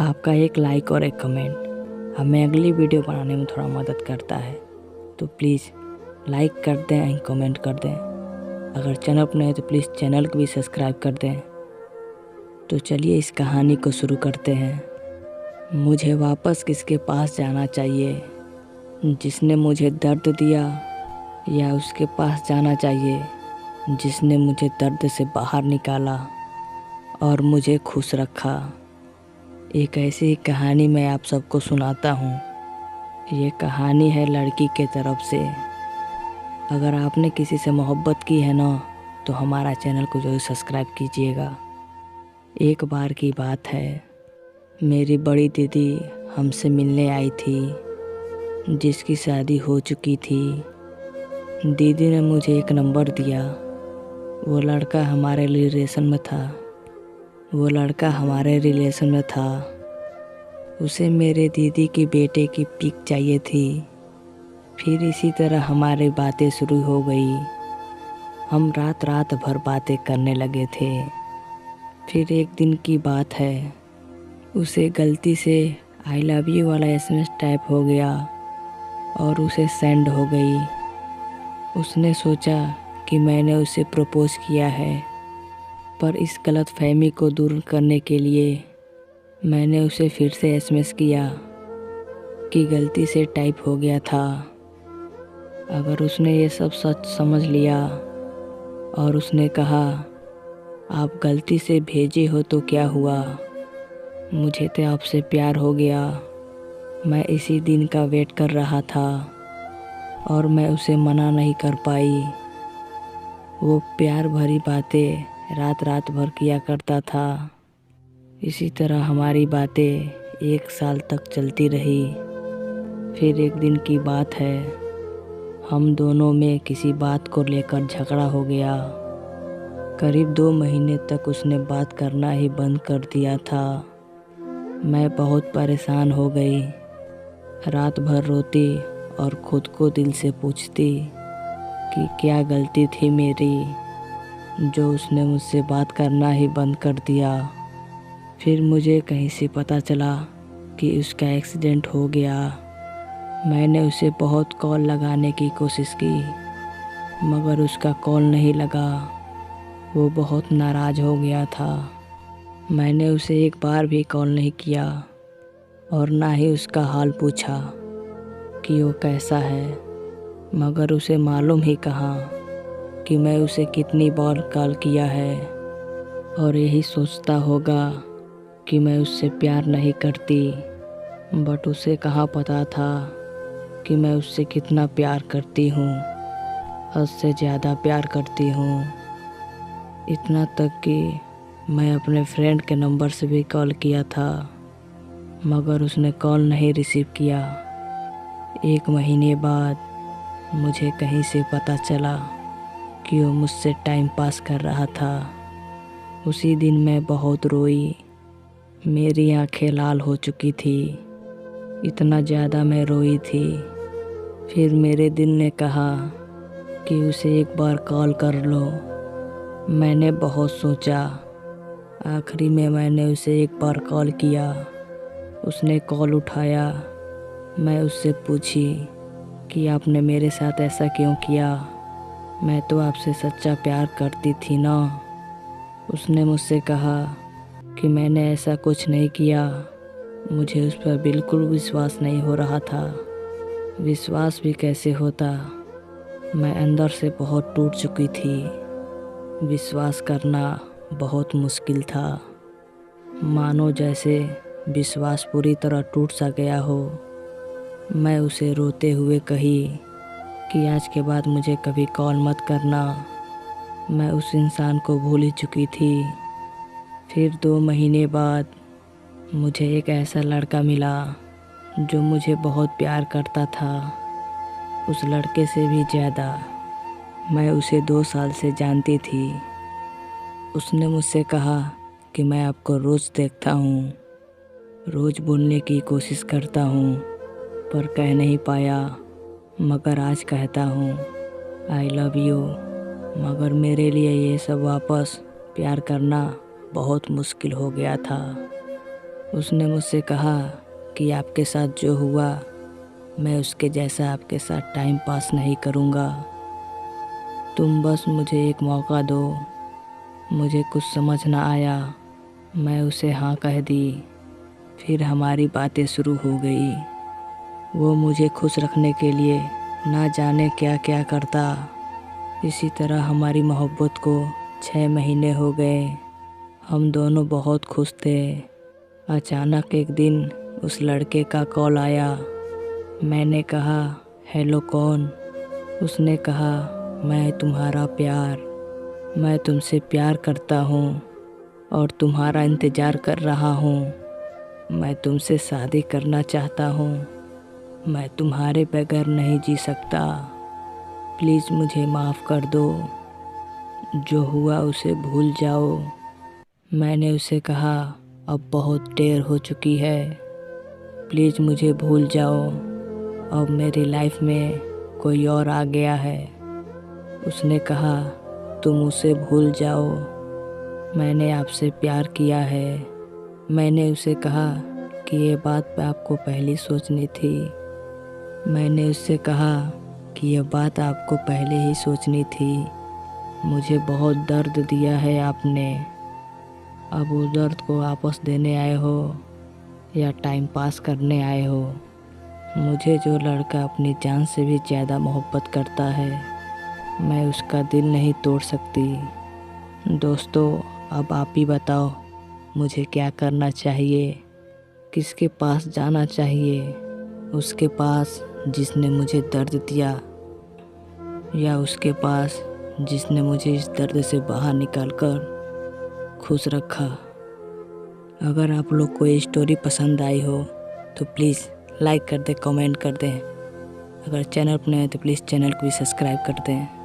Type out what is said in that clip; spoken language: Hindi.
आपका एक लाइक और एक कमेंट हमें अगली वीडियो बनाने में थोड़ा मदद करता है, तो प्लीज़ लाइक कर दें एंड कमेंट कर दें। अगर चैनल पर नए हैं तो प्लीज़ चैनल को भी सब्सक्राइब कर दें। तो चलिए इस कहानी को शुरू करते हैं। मुझे वापस किसके पास जाना चाहिए, जिसने मुझे दर्द दिया, या उसके पास जाना चाहिए जिसने मुझे दर्द से बाहर निकाला और मुझे खुश रखा। एक ऐसी ही कहानी मैं आप सबको सुनाता हूँ। ये कहानी है लड़की के तरफ से। अगर आपने किसी से मोहब्बत की है ना, तो हमारा चैनल को जरूर सब्सक्राइब कीजिएगा। एक बार की बात है, मेरी बड़ी दीदी हमसे मिलने आई थी, जिसकी शादी हो चुकी थी। दीदी ने मुझे एक नंबर दिया। वो लड़का हमारे रिलेशन में था। उसे मेरे दीदी की बेटे की पिक चाहिए थी। फिर इसी तरह हमारी बातें शुरू हो गई। हम रात भर बातें करने लगे थे। फिर एक दिन की बात है, उसे गलती से आई लव यू वाला SMS टाइप हो गया और उसे सेंड हो गई। उसने सोचा कि मैंने उसे प्रपोज किया है, पर इस गलतफहमी को दूर करने के लिए मैंने उसे फिर से SMS किया कि गलती से टाइप हो गया था। अगर उसने ये सब सच समझ लिया और उसने कहा आप गलती से भेजे हो तो क्या हुआ, मुझे तो आपसे प्यार हो गया। मैं इसी दिन का वेट कर रहा था और मैं उसे मना नहीं कर पाई। वो प्यार भरी बातें रात भर किया करता था। इसी तरह हमारी बातें 1 साल तक चलती रही। फिर एक दिन की बात है, हम दोनों में किसी बात को लेकर झगड़ा हो गया। करीब 2 महीने तक उसने बात करना ही बंद कर दिया था। मैं बहुत परेशान हो गई। रात भर रोती और खुद को दिल से पूछती कि क्या गलती थी मेरी, जो उसने मुझसे बात करना ही बंद कर दिया। फिर मुझे कहीं से पता चला कि उसका एक्सीडेंट हो गया। मैंने उसे बहुत कॉल लगाने की कोशिश की, मगर उसका कॉल नहीं लगा। वो बहुत नाराज़ हो गया था। मैंने उसे एक बार भी कॉल नहीं किया और ना ही उसका हाल पूछा कि वो कैसा है, मगर उसे मालूम ही कहाँ कि मैं उसे कितनी बार कॉल किया है। और यही सोचता होगा कि मैं उससे प्यार नहीं करती, बट उसे कहाँ पता था कि मैं उससे कितना प्यार करती हूँ, हद से ज़्यादा प्यार करती हूँ। इतना तक कि मैं अपने फ्रेंड के नंबर से भी कॉल किया था, मगर उसने कॉल नहीं रिसीव किया। 1 महीने बाद मुझे कहीं से पता चला कि वो मुझसे टाइम पास कर रहा था। उसी दिन मैं बहुत रोई। मेरी आंखें लाल हो चुकी थी, इतना ज़्यादा मैं रोई थी। फिर मेरे दिल ने कहा कि उसे एक बार कॉल कर लो। मैंने बहुत सोचा। आखिरी में मैंने उसे एक बार कॉल किया। उसने कॉल उठाया। मैं उससे पूछी कि आपने मेरे साथ ऐसा क्यों किया, मैं तो आपसे सच्चा प्यार करती थी ना। उसने मुझसे कहा कि मैंने ऐसा कुछ नहीं किया। मुझे उस पर बिल्कुल विश्वास नहीं हो रहा था। विश्वास भी कैसे होता, मैं अंदर से बहुत टूट चुकी थी। विश्वास करना बहुत मुश्किल था। मानो जैसे विश्वास पूरी तरह टूट सा गया हो। मैं उसे रोते हुए कही कि आज के बाद मुझे कभी कॉल मत करना। मैं उस इंसान को भूल ही चुकी थी। फिर 2 महीने बाद मुझे एक ऐसा लड़का मिला जो मुझे बहुत प्यार करता था, उस लड़के से भी ज़्यादा। मैं उसे 2 साल से जानती थी। उसने मुझसे कहा कि मैं आपको रोज़ देखता हूँ, रोज़ बोलने की कोशिश करता हूँ, पर कह नहीं पाया, मगर आज कहता हूँ आई लव यू। मगर मेरे लिए ये सब वापस प्यार करना बहुत मुश्किल हो गया था। उसने मुझसे कहा कि आपके साथ जो हुआ मैं उसके जैसा आपके साथ टाइम पास नहीं करूँगा। तुम बस मुझे एक मौका दो। मुझे कुछ समझ ना आया, मैं उसे हाँ कह दी। फिर हमारी बातें शुरू हो गई। वो मुझे खुश रखने के लिए ना जाने क्या क्या करता। इसी तरह हमारी मोहब्बत को 6 महीने हो गए। हम दोनों बहुत खुश थे। अचानक एक दिन उस लड़के का कॉल आया। मैंने कहा, हेलो कौन? उसने कहा, मैं तुम्हारा प्यार। मैं तुमसे प्यार करता हूँ और तुम्हारा इंतज़ार कर रहा हूँ। मैं तुमसे शादी करना चाहता हूँ। मैं तुम्हारे बगैर नहीं जी सकता। प्लीज़ मुझे माफ़ कर दो। जो हुआ उसे भूल जाओ। मैंने उसे कहा, अब बहुत देर हो चुकी है। प्लीज़ मुझे भूल जाओ। अब मेरी लाइफ में कोई और आ गया है। उसने कहा, तुम उसे भूल जाओ। मैंने आपसे प्यार किया है। मैंने उसे कहा कि ये बात आपको पहले सोचनी थी। मैंने उससे कहा कि यह बात आपको पहले ही सोचनी थी। मुझे बहुत दर्द दिया है आपने। अब उस दर्द को वापस देने आए हो या टाइम पास करने आए हो? मुझे जो लड़का अपनी जान से भी ज़्यादा मोहब्बत करता है, मैं उसका दिल नहीं तोड़ सकती। दोस्तों, अब आप ही बताओ, मुझे क्या करना चाहिए? किसके पास जाना चाहिए? उसके पास जिसने मुझे दर्द दिया, या उसके पास जिसने मुझे इस दर्द से बाहर निकाल कर खुश रखा? अगर आप लोग को ये स्टोरी पसंद आई हो तो प्लीज़ लाइक कर दें, कमेंट कर दें। अगर चैनल पर नए हैं तो प्लीज़ चैनल को भी सब्सक्राइब कर दें।